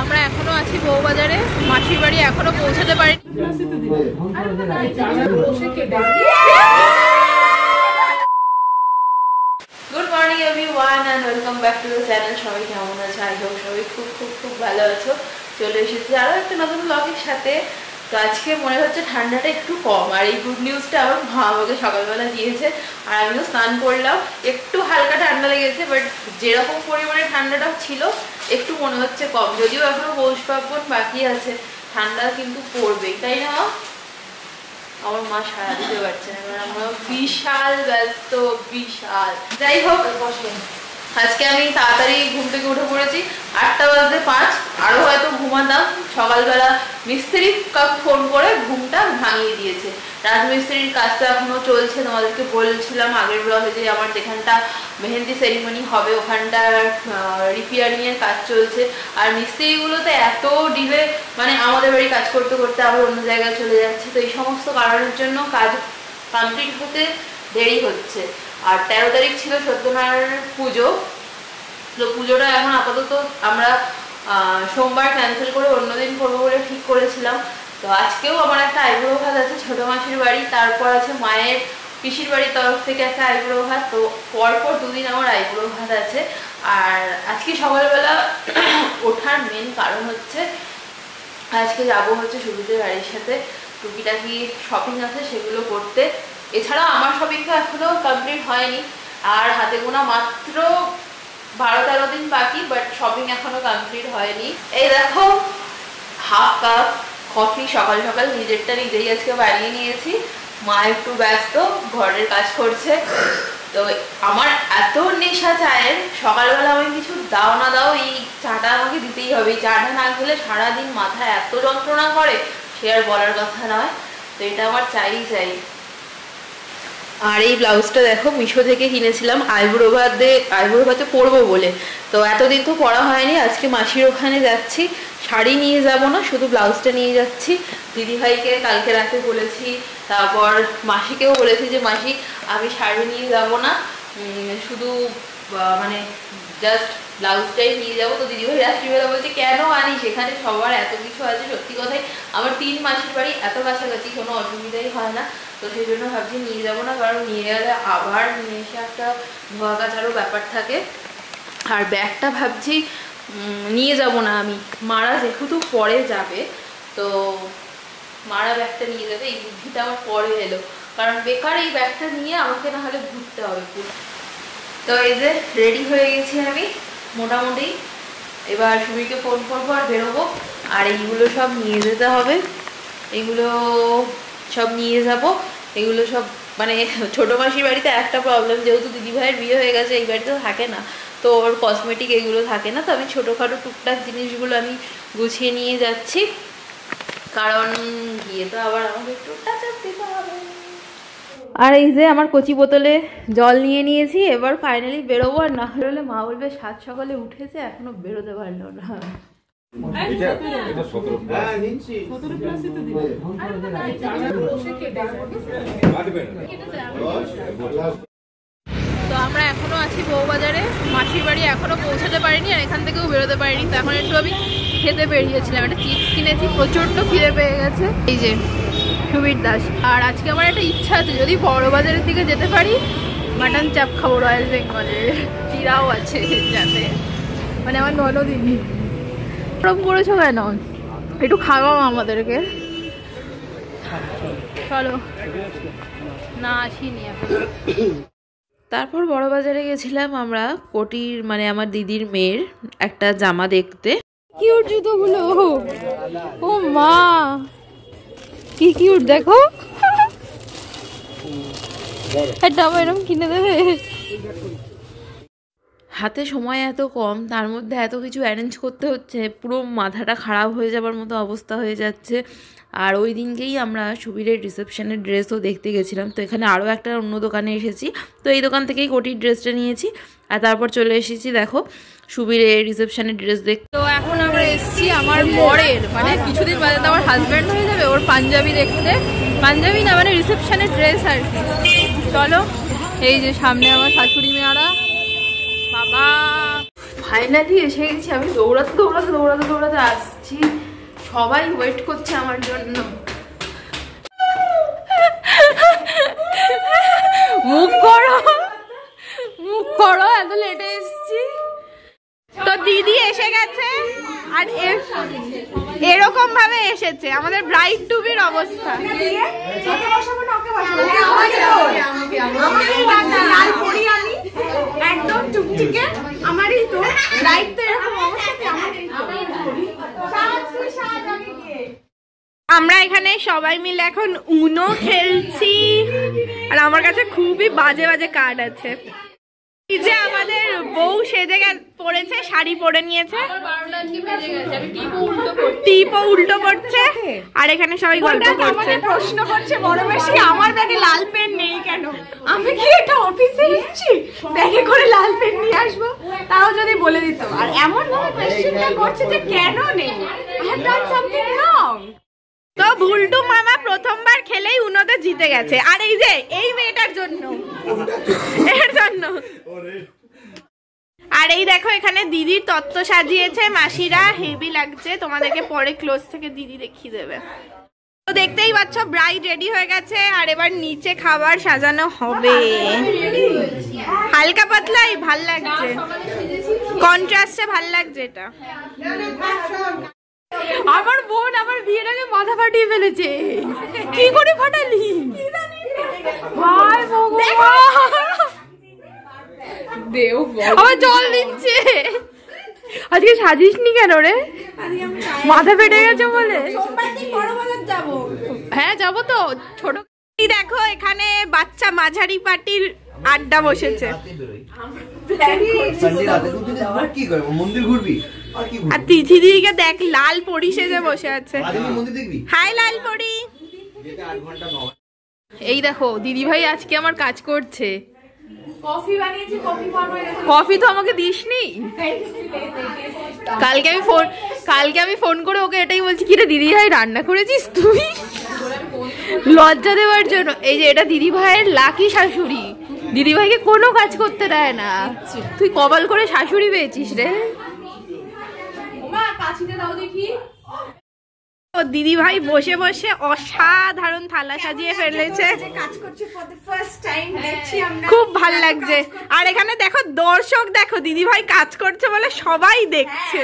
আমরা এখনো আছি বউবাজারে, মাসির বাড়ি এখনো পৌঁছাতে পারিনি। Good morning everyone and welcome back to the channel. সবাই কেমন আছে? আই হোপ সবাই খুব খুব খুব ভালো আছো। চলে এসেছি আরও একটা নতুন ব্লগের সাথে। তো আজকে মনে হচ্ছে ঠান্ডাটা একটু কম, আর এই গুড নিউজটা আমার মা আমাকে সকালবেলা দিয়েছে। আর আমিও স্নান করলাম, একটু হালকা ঠান্ডা লেগেছে, বাট যেরকম পরিমাণে ঠান্ডাটা ছিল একটু মনে হচ্ছে কম। যদিও এখনো পৌষ পার্বণ বাকি আছে, ঠান্ডা কিন্তু পড়বেই, তাই না? আমার মা সারা দিতে পারছে না, এবার আমরা বিশাল ব্যস্ত, বিশাল। যাই হোক, আজকে আমি তাড়াতাড়ি ঘুম থেকে উঠে পড়েছি, 8টা বাজতে 5। আরও হয়তো ঘুমাতাম। সকালবেলা মিস্ত্রি ফোন করে ঘুমটা ভাঙিয়ে দিয়েছে। রাজমিস্ত্রির কাজটা এখনো চলছে, তোমাদেরকে বলছিলাম আগের ব্লগে যে আমার যেখানটা মেহেন্দি সেরিমনি হবে ওখানটার রিপেয়ারিংয়ের কাজ চলছে। আর মিস্ত্রিগুলো তো এত ডিলে, মানে আমাদের বাড়ি কাজ করতে করতে আবার অন্য জায়গায় চলে যাচ্ছে। তো এই সমস্ত কারণের জন্য কাজ কমপ্লিট হতে দেরি হচ্ছে। আর 13 তারিখ ছিল সত্যনারায়ণের পুজো। তো পুজোটা এখন আপাতত আমরা সোমবার ক্যান্সেল করে অন্যদিন করবো বলে ঠিক করেছিলাম। তো আজকেও আমার একটা আইবুড়ো ভাত আছে ছোটো মাসির বাড়ি, তারপর আছে মায়ের পিসির বাড়ির তরফ থেকে একটা আইবুড়ো ভাত। তো পরপর 2 দিন আমার আইবুড়ো ভাত আছে। আর আজকে সকালবেলা ওঠার মেন কারণ হচ্ছে আজকে যাবো হচ্ছে সুবিধের বাড়ির সাথে, টুকিটাকি শপিং আছে সেগুলো করতে। এছাড়া আমার শপিং তো এখনো কমপ্লিট হয়নি, আর হাতে গোনা মাত্র 12-13 দিন বাকি, বাট শপিং এখনো কমপ্লিট হয়নি। এই দেখো, হাফ কাপ কফি সকাল সকাল নিজেরটা নিজেই আজকে বানিয়ে নিয়েছি। মা একটু ব্যস্ত, ঘরের কাজ করছে। তো আমার এত নেশা চায়ের, সকালবেলা আমি কিছু দাও না দাও এই চাটা আমাকে দিতেই হবে। এই চাটা না খেলে সারাদিন মাথা এত যন্ত্রণা করে, সে আর বলার কথা নয়। তো এটা আমার চাই চাই। আর এই ব্লাউজটা দেখো, মিশো থেকে কিনেছিলাম আইবুড়ো ভাতে পরবো বলে। তো এতদিন তো পরা হয়নি, আজকে মাসির ওখানে যাচ্ছি। শাড়ি নিয়ে যাব না, শুধু ব্লাউজটা নিয়ে যাচ্ছি। দিদিভাইকে কালকে রাতে বলেছি, তারপর মাসিকেও বলেছি যে মাসি আমি শাড়ি নিয়ে যাব না, শুধু মানে জাস্ট ব্লাউজটাই নিয়ে যাবো। তো দিদিভাই রাত্রিবেলা বলছে কেন আনি, সেখানে সবার এত কিছু আছে। সত্যি কথাই আমার 3 মাসির বাড়ি এত কাছাকাছি, কোনো অসুবিধাই হয় না। তো সেই জন্য ভাবছি নিয়ে যাবো না, কারণ নিয়ে গেলে আবার নিয়ে এসে একটা ধোয়া কাচারও ব্যাপার থাকে। আর ব্যাগটা ভাবছি নিয়ে যাব না আমি, মারা যেহেতু পরে যাবে, তো মারা ব্যাগটা নিয়ে যাবে। এই বুদ্ধিটা আমার পরে এলো, কারণ বেকার এই ব্যাগটা নিয়ে আমাকে না হলে ঘুরতে হবে। তো এই যে রেডি হয়ে গেছি আমি মোটামুটি। এবার সুমিকে ফোন করবো আর বেরোবো। আর এইগুলো সব নিয়ে যেতে হবে, এইগুলো সব নিয়ে যাব। এগুলো সব মানে ছোটো মাসির বাড়িতে একটা প্রবলেম, যেহেতু দিদিভাইয়ের বিয়ে হয়ে গেছে, এই বাড়িতেও থাকে না, তো ওর কসমেটিক এগুলো থাকে না। তো আমি ছোটোখাটো টুকটাক জিনিসগুলো আমি গুছিয়ে নিয়ে যাচ্ছি, কারণ গিয়ে তো আবার আমাকে একটু টাচ আপ দিতে হবে। আর এই যে আমার কচি বোতলে জল নিয়ে নিয়েছি, এবার ফাইনালি বেরোবো। আর না হলে মা বলবে 7 সকালে উঠেছে এখনো বেরোতে পারলো না। তো আমরা এখনো আছি বউবাজারে, মাসির বাড়ি এখনো পৌঁছাতে পারিনি, আর এখান থেকেও বেরোতে পারিনি। তো এখন একটু আমি খেতে বেরিয়েছিলাম, একটা চিপস কিনেছি, প্রচন্ড খিদে পেয়ে গেছে। এই যে সুবীর দাস। আর আজকে আমার একটা ইচ্ছা আছে, যদি বড় বাজারের দিকে যেতে পারি মাটন চাপ খাবো, রয়্যাল বেঙ্গলের। চিরাও আছে যাতে, মানে আমার ননদিনী। এরকম করেছো কেন? একটু খাওয়াও আমাদেরকে। চলো না, আসিনি এখন। তারপর বড় বাজারে গেছিলাম আমরা কোটির, মানে আমার দিদির মেয়ের একটা জামা দেখতে। কিউট জুতোগুলো, ও মা কি কিউট, দেখো। একটা আমার এরকম কিনে দেবে? হাতে সময় এত কম, তার মধ্যে এত কিছু অ্যারেঞ্জ করতে হচ্ছে, পুরো মাথাটা খারাপ হয়ে যাবার মতো অবস্থা হয়ে যাচ্ছে। আর ওই দিনকেই আমরা সুবীরের রিসেপশনের ড্রেসও দেখতে গেছিলাম। তো এখানে আরও একটা অন্য দোকানে এসেছি, তো এই দোকান থেকেই কোটির ড্রেসটা নিয়েছি। আর তারপর চলে এসেছি দেখো সুবীরের রিসেপশনের ড্রেস দেখতে। তো এখন আমরা এসেছি আমার বরের, মানে কিছুদিন বাদে তো আমার হাজব্যান্ড হয়ে যাবে, ওর পাঞ্জাবি দেখতে। পাঞ্জাবি না, মানে রিসেপশনের ড্রেস আর কি। চলো, এই যে সামনে আমার শাশুড়ি মেয়ারা, বাবা ফাইনালি এসে গেছি। আমি দৌড়াতে আসছি, সবাই ওয়েট করছে আমার জন্য। মুখ করো, এত লেটে এসছি। তো দিদি এসে গেছে, আর এরকম ভাবে এসেছে। আমাদের ব্রাইড টু বির অবস্থা। একদম টুকটুকে আমারই তো ব্রাইড, তো এরকম অবস্থা। আমরা এখানে সবাই মিলে এখন উনো খেলছি, আর আমার কাছে খুবই বাজে বাজে কার্ড আছে। এই যে আমাদের বউ সেজে পড়েছে, শাড়ি পরে নিয়েছে, টিপও উল্টো করছে, আর এখানে সবাই গল্প করছে। প্রশ্ন করছে বড় বেশি, আমার ব্যাগে লাল পেন নেই কেন? আমি কি এটা অফিসে এসেছি ব্যাগে করে লাল পেন নিয়ে আসবো? তাও যদি বলে দিত। আর এমন ভাবে কোশ্চেনটা করছে যে কেন নেই, I have done something wrong। তো ভুলটু মামা প্রথমবার খেলেই উনোতে জিতে গেছে, আর এই যে এই মেয়েটার জন্য, এর জন্য। আর এই দেখো এখানে দিদির তত্ত্ব সাজিয়েছে মাসিরা, হেভি লাগছে। তোমাদেরকে পরে ক্লোজ থেকে দিদি দেখিয়ে দেবে। তো দেখতেই পাচ্ছ ব্রাইড রেডি হয়ে গেছে, আর এবার নিচে খাবার সাজানো হবে। হালকা পাতলাই ভাল লাগছে, কন্ট্রাস্টে ভাল লাগছে এটা। আমার বোন আমার বিয়ের আগে মাথা ফাটিয়ে ফেলেছে। কি করে ফাটালি? আমার জল দিচ্ছে। আজকে সাজিস নি কেন রে? মাথা ফেটে গেছে বলে? হ্যাঁ যাবো তো। ছোট দেখো এখানে বাচ্চা মাঝারি পার্টির আড্ডা বসেছে। আর তিথি দিদিকে দেখ, লাল পরি সেজে বসে আছে। হাই লাল পরি। এই দেখো দিদি ভাই আজকে আমার কাজ করছে। কফি তো আমাকে দিসনি। কালকে আমি ফোন করে ওকে এটাই বলছি, কি রে দিদি ভাই রান্না করেছিস তুই? লজ্জা দেওয়ার জন্য। এই যে এটা দিদি ভাইয়ের লাকি শাশুড়ি, দিদি ভাইকে কোনো কাজ করতে দেয় না। তুই কপাল করে শাশুড়ি পেয়েছিস রে। দিদি ভাই বসে বসে অসাধারণ থালা সাজিয়ে ফেলেছে, খুব ভাল লাগছে। আর এখানে দেখো দর্শক, দেখো দিদি ভাই কাজ করছে বলে সবাই দেখছে,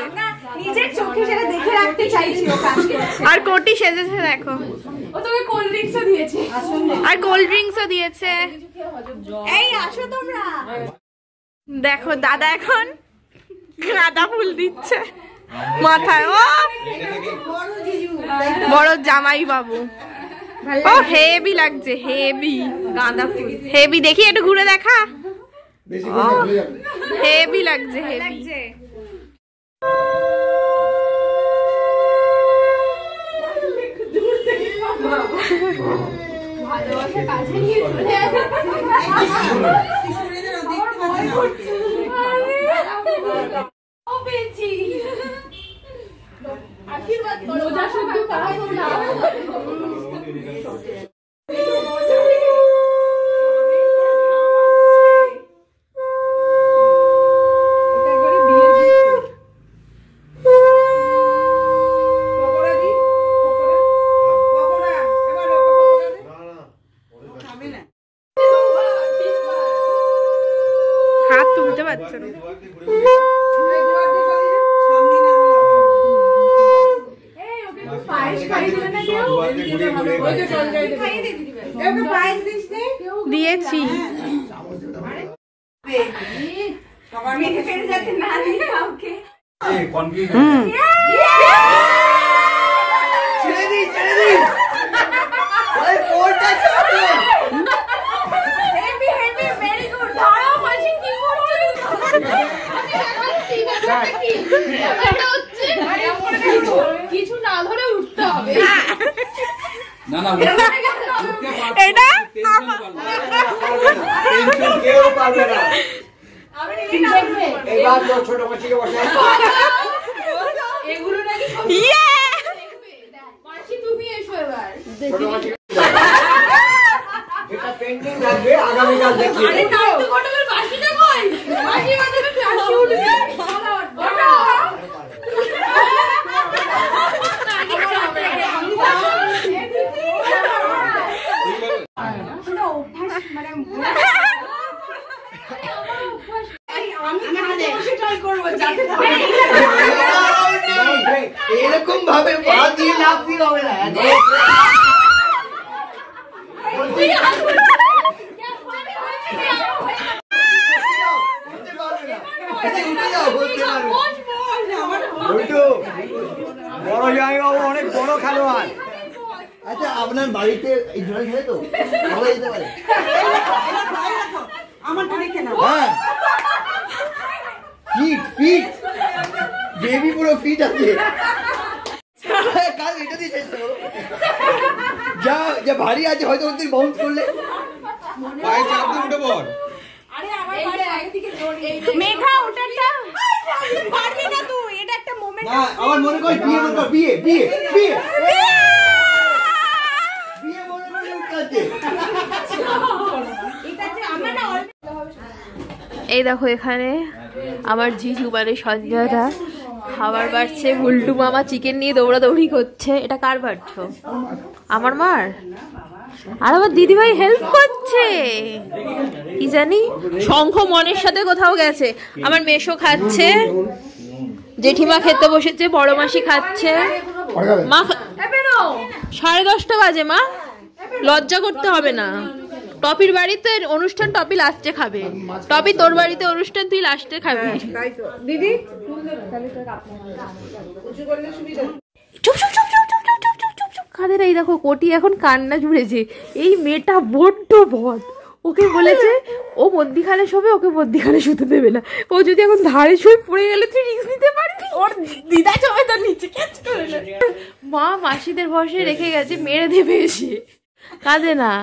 নিজের চোখে সেটা দেখে রাখতে চাইছি। আর কোটি সেজেছে দেখো, কোল্ড ড্রিঙ্কসও দিয়েছে, আর কোল্ড ড্রিঙ্কসও দিয়েছে। এই আসো তোমরা। দেখো দাদা এখন গাঁদা ফুল দিচ্ছে মাথায়। ও বড় জামাই বাবু, ও হেভি লাগছে, হেভি গাঁদা ফুল, হেভি। দেখি একটু ঘুরে দেখা, হেভি লাগছে, হেভি। হাত তুলতে পারছো না। দিয়েছি। কিছু না ধরে উঠতে হবে। না না এটা কেউ পারবে না। এবার তো ছোট বাচ্চাকে বসে এগুলো নাকি মাসি তুমি এসো এবার। এটা পেন্টিং থাকবে আগামী কাল দেখি। আরে তার তো কটকের বাসিটা কই? বাসি বাজাবে বাসি উঠবে। হবে না বড় জায়গাবাবু অনেক বড় খেলোয়াড়। আচ্ছা আপনার বাড়িতে এই জল খেলে তো ভালো যেতে পারে। হ্যাঁ ফিট ফিট বেবি পুরো ফিট আছে। কাল এটা দিয়ে যা যা ভারী আছে হয়তো তুই বাউন্স করলে পায়ে চাপ দিয়ে উঠে পড়। আরে আমার বাড়ি আগে থেকে মেঘা ওটাটা পারবি না তুই, এটা একটা মোমেন্ট। না আমার মনে কর বিয়ে মনে কর বিয়ে বিয়ে বিয়ে বিয়ে মনে করে উঠতে এটা যে আমার না। এই দেখো এখানে আমার জিজু মানে সঞ্জয়দা খাবার বাড়ছে, বুল্টু মামা চিকেন নিয়ে দৌড়াদৌড়ি করছে। এটা কার বাড়ছ? আমার মার। আর আমার দিদিভাই হেল্প করছে কি জানি, শঙ্খ মনের সাথে কোথাও গেছে। আমার মেশো খাচ্ছে, জেঠিমা খেতে বসেছে, বড় মাসি খাচ্ছে। মা 10:30 বাজে, মা লজ্জা করতে হবে না। টপির বাড়িতে অনুষ্ঠান, টপি লাস্টে খাবে। টপি তোর বাড়িতে অনুষ্ঠান, তুই লাস্টে খাবি। দিদি চুপ চুপ চুপ চুপ চুপ চুপ চুপ চুপ চুপ কাদের। এই দেখো কোটি এখন কান্না জুড়েছে। এই মেয়েটা বড্ড বদ। ওকে বলেছে ও মন্দিখানে শোবে, ওকে মন্দিখানে শুতে দেবে না। ও যদি এখন ধারে শুয়ে পড়ে গেলে তুই রিস্ক নিতে পারবি? ওর দিদা শোবে তার নিচে ক্যাচ করে না। মা মাসিদের ভরসায় রেখে গেছে, মেরে দেবে এসে। কাঁদে না।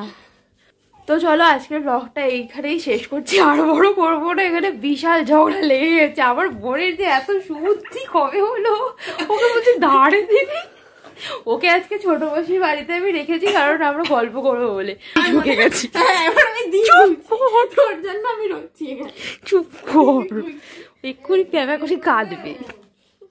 তো চলো আজকের ব্লগটা এইখানেই শেষ করছি, আরো বড় করবো না। এখানে বিশাল ঝগড়া লেগে গেছে। আমার বোনের যে এত সুবুদ্ধি কবে হলো, ওকে বলছি ধারে দিবি। ওকে আজকে ছোট মাসির বাড়িতে আমি রেখেছি, কারণ আমরা গল্প করবো বলে। ঢুকে গেছি, তোর জন্য আমি রচ্ছি। চুপ কর, এক্ষুনি প্যামা করে কাঁদবে।